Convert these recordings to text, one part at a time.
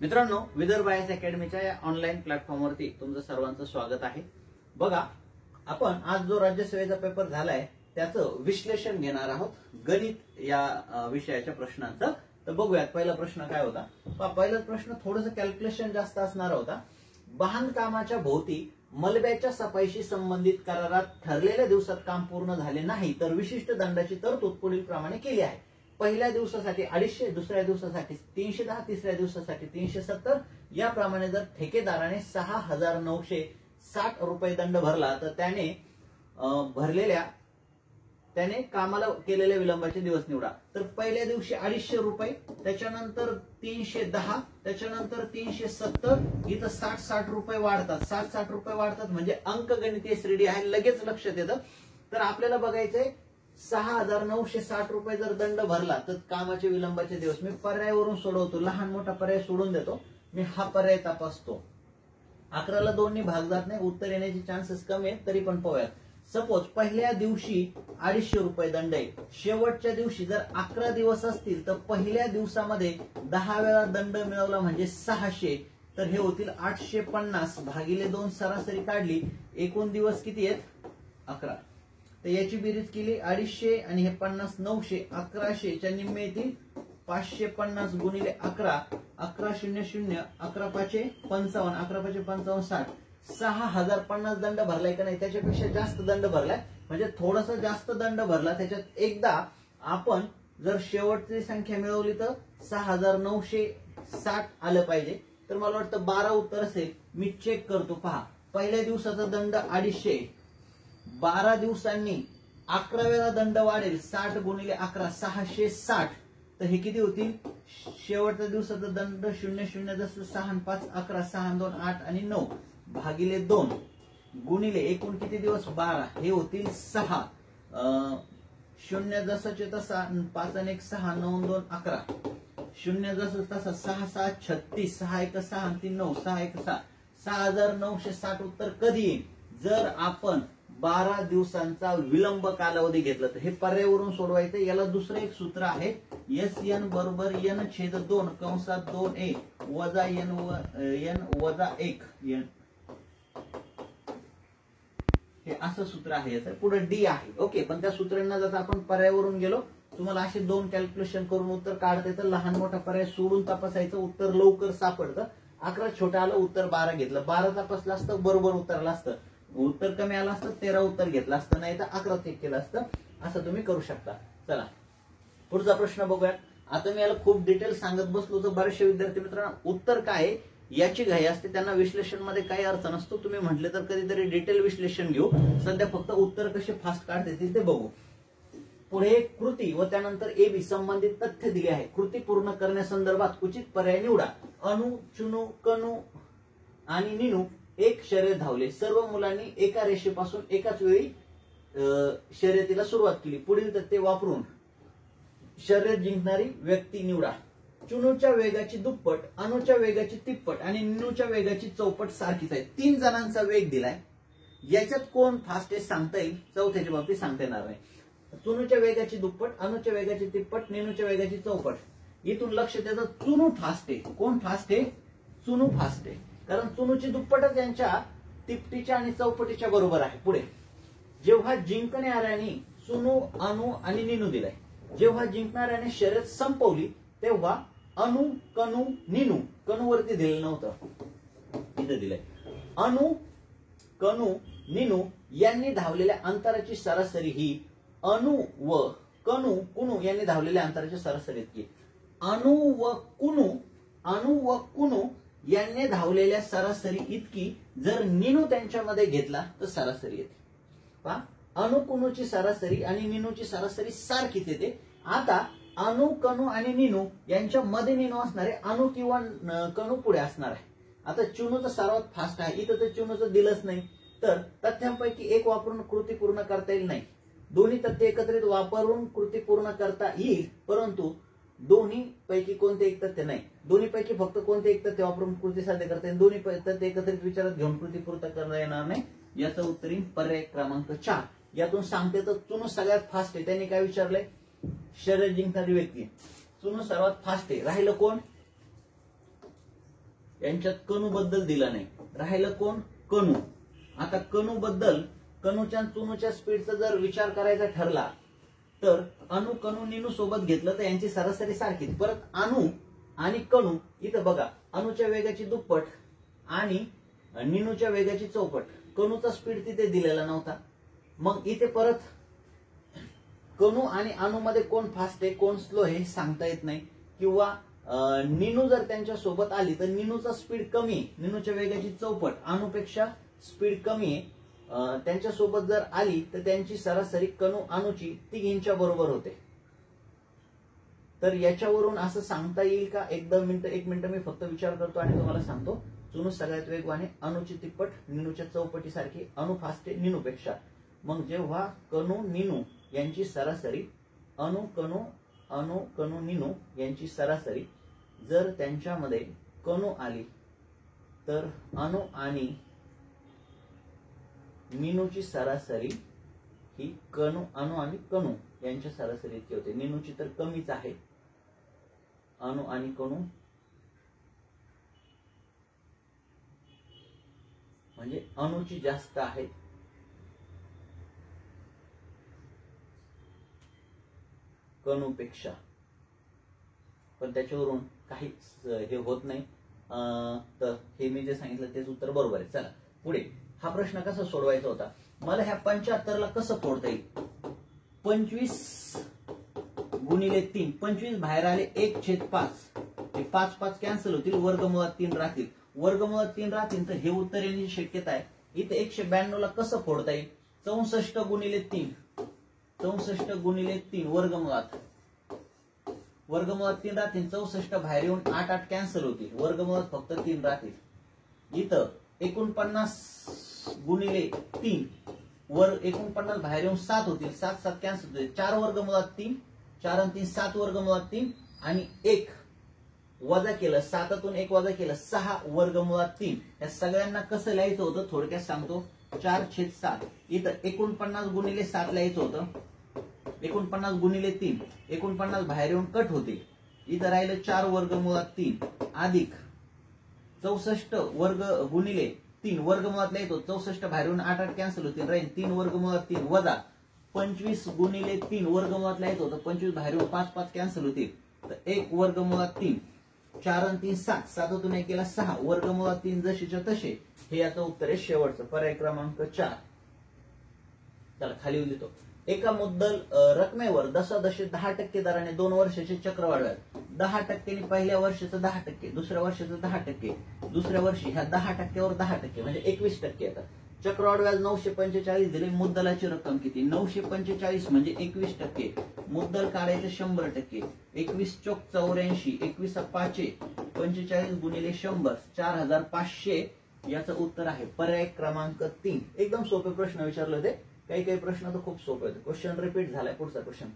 मित्रांनो, विदर्भ आयएस अकॅडमीच्या या ऑनलाईन प्लॅटफॉर्मवरती तुमचं सर्वांचं स्वागत आहे। बघा, आपण आज जो राज्यसेवेचा पेपर झालाय त्याचं विश्लेषण घेणार आहोत, गणित या विषयाच्या प्रश्नांचं। तर बघूयात पहिला प्रश्न काय होता। पहिला प्रश्न थोडंसं कॅल्क्युलेशन जास्त असणार होता। बांधकामाच्या भोवती मलब्याच्या सफाईशी संबंधित करारात ठरलेल्या दिवसात काम पूर्ण झाले नाही तर विशिष्ट दंडाची तरतूद पुढील प्रमाणे केली आहे। पहिल्या दिवसासाठी 250, दुसऱ्या दिवसासाठी 310, तिसऱ्या दिवसासाठी 370 याप्रमाणे जर ठेकेदाराने 6960 रुपये दंड भरला तर त्याने कामाला केलेल्या विलंबाचे दिवस निवडा। तर पहिल्या दिवशी 250 रुपये, त्याच्यानंतर 310, त्याच्यानंतर 370, इथं 60 रुपये वाढतात। 60 रुपये वाढतात म्हणजे अंकगणितीय श्रेणी आहे, लगेच लक्षात येतं। तर आपल्याला बघायचंय 6960 रुपये जर दंड भरला तर कामाचे विलंबाचे दिवस। मी पर्यायावरून सोडवतो, लहान मोठा पर्याय सोडून देतो, मी हा पर्याय तपासतो। 11ला 2 ने भाग जात नाही, उत्तर येण्याचे चान्सेस कमी आहेत, तरी पण पाहूयात। सपोज पहिल्या दिवशी 250 रुपये दंड आहे, शेवटच्या दिवशी जर 11 दिवस असतील तर पहिल्या दिवसामध्ये 10 वेळा दंड मिळवला म्हणजे 600, तर हे होतील 850 भागिले 2 सरासरी काढली, एकूण दिवस किती आहेत 11। तर याची बेरीज केली 250 आणि हे 50 900, 1100 च्या निम्मे येतील 550 गुणिले 11, 1100, 11 5 55, 11 5 55 60, 6050 दंड भरलाय का नाही, त्याच्यापेक्षा जास्त दंड भरलाय, म्हणजे थोडासा जास्त दंड भरला। त्याच्यात एकदा आपण जर शेवटची संख्या मिळवली तर 6960 आलं पाहिजे। तर मला वाटतं 12 उत्तर असेल, मी चेक करतो। पहा, पहिल्या दिवसाचा दंड 250, 12 दिवसांनी 11 वेळा दंड वाढेल, 60 गुणिले 11 660, तर हे किती होतील। शेवटच्या दिवसाचा दंड 00 जसं 6 5 11, 6 2 8 आणि 9 भागिले 2 गुणिले एकूण किती दिवस 12, हे होतील 6, 0 जसंचे तसा 5 आणि 1 6, 9 2 11, 0 जसं तसा 6 6 36, 6 1 6 आणि 3 9, 6 1 6, 6960 उत्तर कधी येईल जर आपण 12 दिवसांचा विलंब कालावधी घेतला। तर हे पर्यायावरून सोडवायचं। याला दुसरं एक सूत्र आहे, SN बरोबर n/2 कंसात 2a वजा n वजा 1 n, हे असं सूत्र आहे। याचं पुढे D आहे, ओके। पण त्या सूत्रांना जर आपण पर्यायावरून गेलो, तुम्हाला असे 2 कॅल्क्युलेशन करून उत्तर काढता येतं, लहान मोठा पर्याय सोडून तपासायचं, उत्तर लवकर सापडतं। 11 छोटं आलं, उत्तर 12 घेतलं, 12 तपासलं असतं, बरोबर उत्तरला असतं। उत्तर कमी आलं असतं 13 उत्तर घेतलं असतं, नाही तर 11 चेक केलं असतं। असं तुम्ही करू शकता। चला पुढचा प्रश्न बघूया। आता मी याला खूप डिटेल सांगत बसलो तर बरेचसे विद्यार्थी मित्रांनो उत्तर काय याची घाई असते, त्यांना विश्लेषण मध्ये काही अर्थ नसतो। तुम्ही म्हटले तर कधीतरी डिटेल विश्लेषण घेऊ, सध्या फक्त उत्तर कसे फास्ट काढता येतील ते बघू। पुढे कृती व त्यानंतर AB संबंधित तथ्य दिले आहे। कृती पूर्ण करण्यासंदर्भात उचित पर्याय निवडा। अनु, चुनू, कनू आणि निनू एक शर्यत धावले, सर्व मुलांनी एका रेषेपासून एकाच वेळी शर्यतीला सुरुवात केली। पुढील तथ्य वापरून शर्यत जिंकणारी व्यक्ती निवडा। चुनूच्या वेगाची दुप्पट, अनुच्या वेगाची तिप्पट आणि निनूच्या वेगाची चौपट सारखीच आहे। 3 जणांचा वेग दिलाय, याच्यात कोण फास्ट आहे सांगता येईल, चौथ्याच्या बाबतीत सांगता येणार नाही। चुनूच्या वेगाची दुप्पट, अनुच्या वेगाची तिप्पट, निनूच्या वेगाची चौपट, इथून लक्षात येतं चुनू फास्ट आहे। कोण फास्ट आहे? चुनू फास्ट आहे, कारण चुनूची दुप्पटच यांच्या तिप्पटीच्या आणि चौपटीच्या बरोबर आहे। पुढे जेव्हा जिंकणाऱ्याने चुनू, अनु आणि निनू दिलाय, जेव्हा जिंकणाऱ्याने शर्यत संपवली तेव्हा अनु, कनू, निनू, कनू वरती दिलेलं नव्हतं, इथं दिलंय। अनु, कनू, निनू यांनी धावलेल्या अंतराची सरासरी ही अनु व कुनू यांनी धावलेल्या अंतराची सरासरी इतकी। अनु व कुनू यांनी धावलेल्या सरासरी इतकी जर निनू त्यांच्यामध्ये घेतला तर सरासरी येते। पहा, अनु कुनूची सरासरी आणि निनूची सरासरी सारखीच येते। आता अनु, कनू आणि निनू यांच्या मध्ये निनू असणारे, अनु किंवा कनू पुढे असणार आहे। आता चुनूचं सर्वात फास्ट आहे, इथं तर चुनूचं दिलंच नाही, तर तथ्यांपैकी एक वापरून कृती पूर्ण करता येईल नाही। दोन्ही तथ्य एकत्रित वापरून कृती पूर्ण करता येईल, परंतु दोन्ही पैकी कोणते एक तथ्य नाही। दोन्ही पैकी फक्त कोणते एक तथ्य वापरून कृती साध्य करता येईल, दोन्ही तथ्य एकत्रित विचारात घेऊन कृती पूर्ण करता येणार नाही। याचं उत्तर येईल पर्याय क्रमांक 4। यातून सांगते तर चुनू सगळ्यात फास्ट आहे, त्यांनी काय विचारलंय, शर्यत जिंकणारी व्यक्ती। चुनू सर्वात फास्ट आहे, राहिलं कोण यांच्यात कणू बद्दल दिलं नाही. राहिलं कोण? कणू. आता कणू बद्दल कणूच्या चुनूच्या स्पीडचा जर विचार करायचा ठरला तर अणू कणू निनू सोबत घेतलं तर यांची सरासरी सारखीच. परत अणू आणि कणू इथं बघा, अणूच्या वेगाची दुप्पट आणि निनूच्या वेगाची चौपट. कणूचा स्पीड तिथे दिलेला नव्हता. मग इथे परत कणू आणि अणू मध्ये कोण फास्ट आहे कोण स्लो आहे सांगता येत नाही. किंवा निनू जर त्यांच्या सोबत आली तर निनूचा स्पीड कमी आहे, निनूच्या वेगाची चौपट, अणूपेक्षा स्पीड कमी आहे. त्यांच्या सोबत जर आली तर त्यांची सरासरी कणू अणूची तिघींच्या बरोबर होते. तर याच्यावरून असं सांगता येईल का? एक मिनिट मी फक्त विचार करतो आणि तुम्हाला सांगतो. चुनू सगळ्यात वेगवाने, अणूची तिप्पट, निनूच्या चौपटी सारखी, अणू फास्ट आहे निनूपेक्षा. मग जेव्हा कणू निनू यांची सरासरी, अणू कणू निनू यांची सरासरी जर त्यांच्यामध्ये कणू आली तर अणू आणि निनूची सरासरी ही अणू आणि कणू यांच्या सरासरी इतकी होते. निनूची तर कमीच आहे, अणू आणि कणू म्हणजे अणूची जास्त आहे. कणूपेक्षा. पण त्याच्यावरून काही हे होत नाही. तर हे मी जे सांगितलं तेच उत्तर बरोबर आहे. चला पुढे. हा प्रश्न कसा सोडवायचा होता? मला ह्या 75ला कसं फोडता येईल? 25 गुणिले 3. 25 बाहेर आले 1/5. हे 5 कॅन्सल होतील, वर्गमुळात 3 राहतील. वर्गमुळात 3 राहतील तर हे उत्तर येण्याची शक्यता आहे. इथे 192ला कसं फोडता येईल? 64 गुणिले 3. 64 गुणिले 3 वर्गमुळात 3 राहतील. 64 बाहेर येऊन 8 कॅन्सल होतील, वर्गमुळात फक्त 3 राहतील. इथं 49 गुणिले 3 49 बाहेर येऊन 7 होतील, 7 कॅन्सल होतील. 4 वर्गमुळात 3, 4 आणि 3 7 वर्गमुळात 3 आणि 1 वजा केलं, 7तून 1 वजा केलं 6 वर्गमुळात 3. या सगळ्यांना कसं लिहायचं होतं थोडक्यात सांगतो. 4/7. इथं 49 गुणिले 7 लिहायचं होतं. 49 गुणिले 3, 49 बाहेर येऊन कट होते. इथं राहिलं 4 वर्गमुळात 3 अधिक 64 वर्ग गुणिले 3 वर्गमुळात लिहायचो. 64 बाहेर येऊन 8 कॅन्सल होतील, राहील 3 वर्गमुळात 3 वजा 25 गुणिले 3 वर्गमुळात लिहायचं होतं. 25 बाहेर येऊन 5 कॅन्सल होतील तर 1 वर्गमुळात 3. 4 आणि 3 7, 7तून 1 केला 6 वर्गमुळात 3 जशीच्या तसे. हे याचं उत्तर आहे शेवटचं, पर्याय क्रमांक 4. चला खाली लिहितो. एका मुद्दल रकमेवर दशादशे 10% दराने 2 वर्षाचे चक्र वाढवायचे. 10% पहिल्या वर्षाचं 10%, दुसऱ्या वर्षाचं 10%, दुसऱ्या वर्षी ह्या 10%वर 10% म्हणजे 21% येतात. चक्रवाढ व्याज 945 दिले. मुद्दलाची रक्कम किती? 945 म्हणजे 21%. मुद्दल काढायचं 100%. 21 चोक 84, 21 5 45 गुणिले 100 4500. याचं उत्तर आहे पर्याय क्रमांक 3. एकदम सोपे प्रश्न विचारले होते. काही प्रश्न तर खूप सोपे होते. क्वेश्चन रिपीट झालाय. पुढचा क्वेश्चन.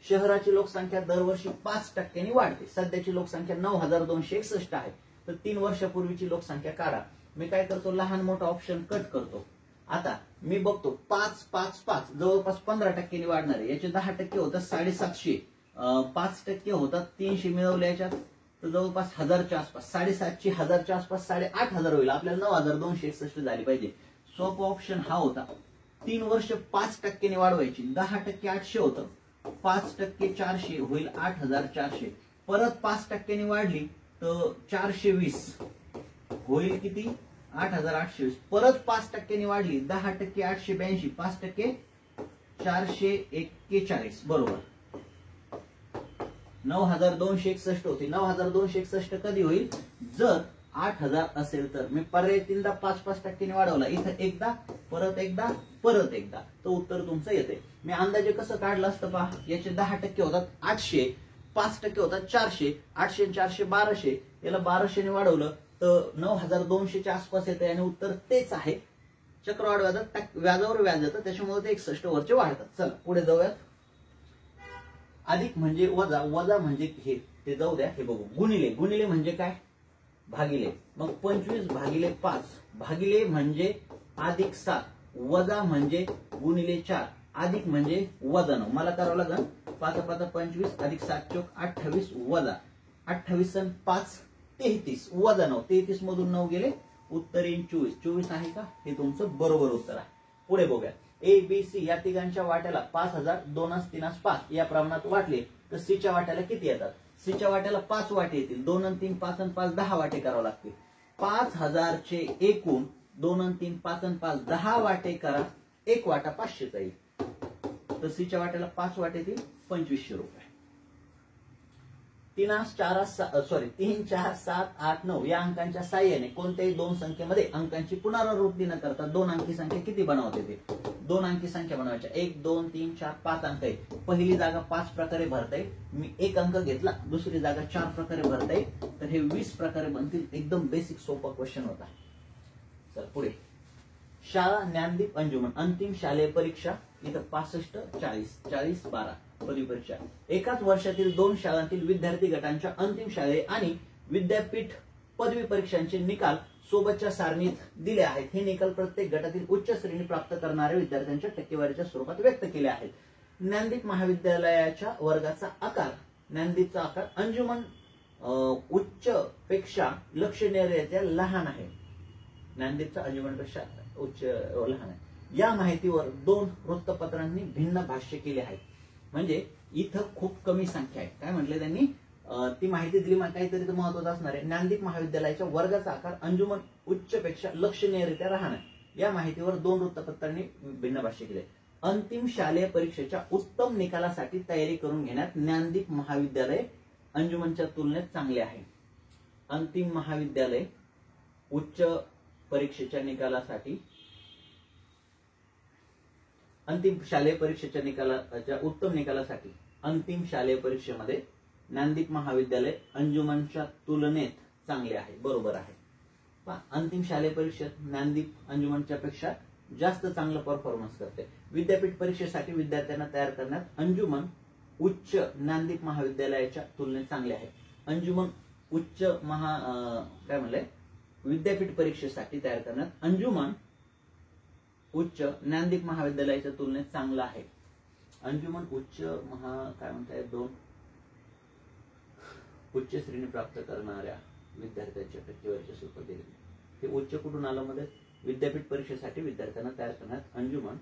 शहराची लोकसंख्या दरवर्षी 5% वाढते. सध्याची लोकसंख्या 9261 आहे. तर 3 वर्षापूर्वीची लोकसंख्या काढा. मी काय करतो, लहान मोठा ऑप्शन कट करतो. आता मी बघतो 5 5 5 जवळपास 15% वाढणार आहे. याचे 10% होतात 750. 5% होतात 300 मिळवले याच्यात तर जवळपास 1000च्या आसपास. 750 1000च्या आसपास 8500 होईल. आपल्याला 9261 झाली पाहिजे. सोपा ऑप्शन हा होता. 3 वर्ष 5% वाढवायची. 10% 800 होतं. 5% 400 होईल 8400. परत 5% वाढली तर 420 होईल किती? 8820. परत 5% वाढली 10% 882. 5% 441 बरोबर 9261 होती. 9261 कधी होईल? जर 8000 असेल तर. मी पर्याय 3दा 5% वाढवला. इथं एकदा परत एकदा परत एकदा तर उत्तर तुमचं येते. मी अंदाजे कसं काढलं असतं पहा. याचे 10% होतात 800, 5% होतात 400, 800 400 1200. याला 1200 ने वाढवलं तर 9200च्या आसपास येते आणि उत्तर तेच आहे. चक्रवाढ व्याजावर व्याज येतं त्याच्यामुळे ते 61 वरचे वाढतात. चला पुढे जाऊयात. अधिक म्हणजे वजा, वजा म्हणजे हे ते जाऊ द्या. हे बघू. गुणिले, गुणिले म्हणजे काय? भागिले. मग 25 भागिले 5 भागिले म्हणजे अधिक 7 वजा म्हणजे गुणिले 4 अधिक म्हणजे वजा 9. मला करावं लागेल 5 5 25 अधिक 7 चोक 28 वजा 28 आणि 5 33 वजा 9, 33 मधून 9 गेले, उत्तर येईल 24. 24 आहे का? हे तुमचं बरोबर उत्तर आहे. पुढे बघूया. ए बी सी या तिघांच्या वाट्याला 5000 2 3 5 या प्रमाणात वाटले तर सी च्या वाट्याला किती येतात? सी च्या वाट्याला 5 वाटे येतील. 2 आणि 3 5 आणि 5 10 वाटे करावे लागतील. 5000 चे एकूण 2 आणि 3 5 आणि 5 10 वाटे करा, एक वाटा 500 चा येईल. तर सी च्या वाट्याला 5 वाटे येतील 2500 रुपये. 3 4 7 8 9 या अंकांच्या साहाय्याने कोणत्याही दोन संख्येमध्ये अंकांची पुनरावृत्ती न करता दोन अंकी संख्या किती बनवता येते? दोन अंकी संख्या बनवायच्या. 1 2 3 4 5 अंक आहे. पहिली जागा 5 प्रकारे भरता येईल. मी एक अंक घेतला, दुसरी जागा 4 प्रकारे भरता येईल, तर हे 20 प्रकारे बनतील. एकदम बेसिक सोपा क्वेश्चन होता. चल पुढे. शाळा ज्ञानदीप अंजुमन अंतिम शालेय परीक्षा इथं 65 40 40 12 पदवी परीक्षा. एकाच वर्षातील दोन शाळांतील विद्यार्थी गटांच्या अंतिम शालेय आणि विद्यापीठ पदवी परीक्षांचे निकाल सोबतच्या सारणीत दिले आहेत. हे निकाल प्रत्येक गटातील उच्च श्रेणी प्राप्त करणाऱ्या विद्यार्थ्यांच्या टक्केवारीच्या स्वरूपात व्यक्त केले आहेत. ज्ञानदीप महाविद्यालयाच्या वर्गाचा आकार, ज्ञानदीपचा आकार अंजुमन उच्च पेक्षा लक्षणीयरित्या लहान आहे. ज्ञानदीपचा अंजुमनपेक्षा उच्च लहान आहे. या माहितीवर दोन वृत्तपत्रांनी भिन्न भाष्य केले आहे. म्हणजे इथं खूप कमी संख्या आहे. काय म्हटले त्यांनी? ती माहिती दिली, काहीतरी तर महत्वाचं असणार आहे. ज्ञानदीप महाविद्यालयाच्या वर्गाचा आकार अंजुमन उच्च पेक्षा लक्षणीयरित्या लहान आहे. या माहितीवर दोन वृत्तपत्रांनी भिन्न भाष्य केले. अंतिम शालेय परीक्षेच्या उत्तम निकालासाठी तयारी करून घेण्यात ज्ञानदीप महाविद्यालय अंजुमनच्या तुलनेत चांगले आहे. अंतिम महाविद्यालय उच्च परीक्षेच्या निकालासाठी अंतिम शालेय परीक्षेच्या निकालाच्या उत्तम निकालासाठी अंतिम शालेय परीक्षेमध्ये ज्ञानदीप महाविद्यालय अंजुमनच्या तुलनेत चांगले आहे. बरोबर आहे. अंतिम शालेय परीक्षेत ज्ञानदीप अंजुमनच्या पेक्षा जास्त चांगलं परफॉर्मन्स करते. विद्यापीठ परीक्षेसाठी विद्यार्थ्यांना तयार करण्यात अंजुमन उच्च ज्ञानदीप महाविद्यालयाच्या तुलनेत चांगले आहे. अंजुमन उच्च काय म्हणलंय? विद्यापीठ परीक्षेसाठी तयार करण्यात अंजुमन उच्च ज्ञानदीप महाविद्यालयाच्या तुलनेत चांगलं आहे. अंजुमन उच्च काय म्हणताय? दोन उच्च श्रेणी प्राप्त करणाऱ्या विद्यार्थ्यांच्या टक्केवारीच्या स्वरूपात दिले. हे उच्च कुठून आलं? मध्ये विद्यापीठ परीक्षेसाठी विद्यार्थ्यांना तयार करण्यात अंजुमन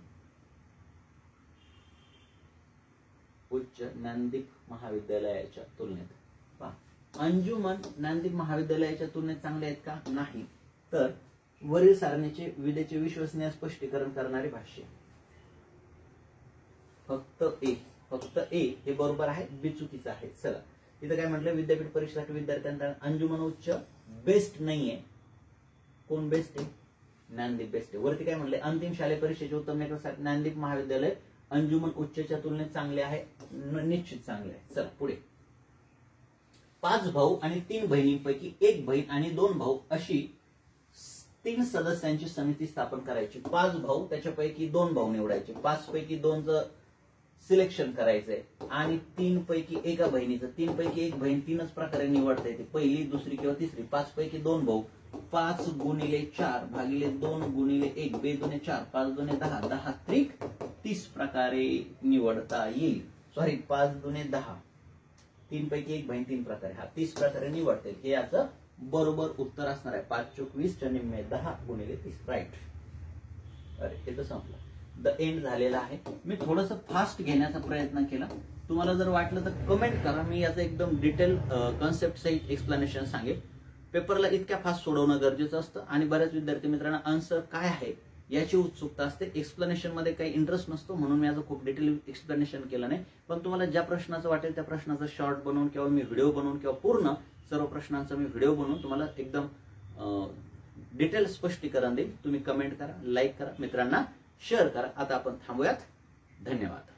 उच्च ज्ञानदीप महाविद्यालयाच्या तुलनेत. अंजुमन ज्ञानदीप महाविद्यालयाच्या तुलनेत चांगले आहेत का? नाही. तर वरील सारणीचे विद्येचे विश्वसनीय स्पष्टीकरण करणारे भाष्य. फक्त ए हे बरोबर आहे, बी चुकीचं आहे. चला इथं काय म्हटलं? विद्यापीठ परीक्षेसाठी विद्यार्थ्यांना अंजुमन उच्च बेस्ट नाहीये. कोण बेस्ट आहे? ज्ञानदीप बेस्ट आहे. वरती काय म्हटलंय? अंतिम शालेय परीक्षेचे उत्तम निकालासाठी ज्ञानदीप महाविद्यालय अंजुमन उच्चच्या तुलनेत चांगले आहे. निश्चित चांगले आहे. चला पुढे. 5 भाऊ आणि 3 बहिणींपैकी 1 बहीण आणि 2 भाऊ अशी 3 सदस्यांची समिती स्थापन करायची. 5 भाऊ त्याच्यापैकी 2 भाऊ निवडायचे. 5 पैकी 2चं सिलेक्शन करायचंय आणि 3 पैकी एका बहिणीचं. 3 पैकी 1 बहीण 3च प्रकारे निवडता येते. पहिली, दुसरी किंवा तिसरी. 5 पैकी 2 भाऊ. 5 गुणिले 4 भागिले 2 गुणिले 1 2 2 4 5 2 10 10 त्रिक 30 प्रकारे निवडता येईल. 5 2 10 3 पैकी 1 बहीण 3 प्रकारे. 30 प्रकारे निवडता येईल. हे याचं बरोबर उत्तर असणार आहे. 5 चोक 20 च्या निम्मे 10 गुणिले 30. राईट. अरे हे तर संपलं. द एंड झालेला आहे. मी थोडंसं फास्ट घेण्याचा प्रयत्न केला. तुम्हाला जर वाटलं तर कमेंट करा. मी याचं एकदम डिटेल कॉन्सेप्ट सहित एक्सप्लेनेशन सांगेल. पेपरला इतक्या फास्ट सोडवणं गरजेचं असतं आणि बऱ्याच विद्यार्थी मित्रांना आन्सर काय आहे याची उत्सुकता असते. एक्सप्लेनेशन मध्ये काही इंटरेस्ट नसतो म्हणून मी याचं खूप डिटेल एक्सप्लेनेशन केलं नाही. पण तुम्हाला ज्या प्रश्नाचं वाटेल त्या प्रश्नाचं शॉर्ट बनवून किंवा मी व्हिडिओ बनवून किंवा पूर्ण सर्व प्रश्नांचा मी व्हिडिओ बनवून तुम्हाला एकदम डिटेल स्पष्टीकरण देईल. तुम्ही कमेंट करा, लाईक करा, मित्रांना शेअर करा. आता आपण थांबूयात. धन्यवाद.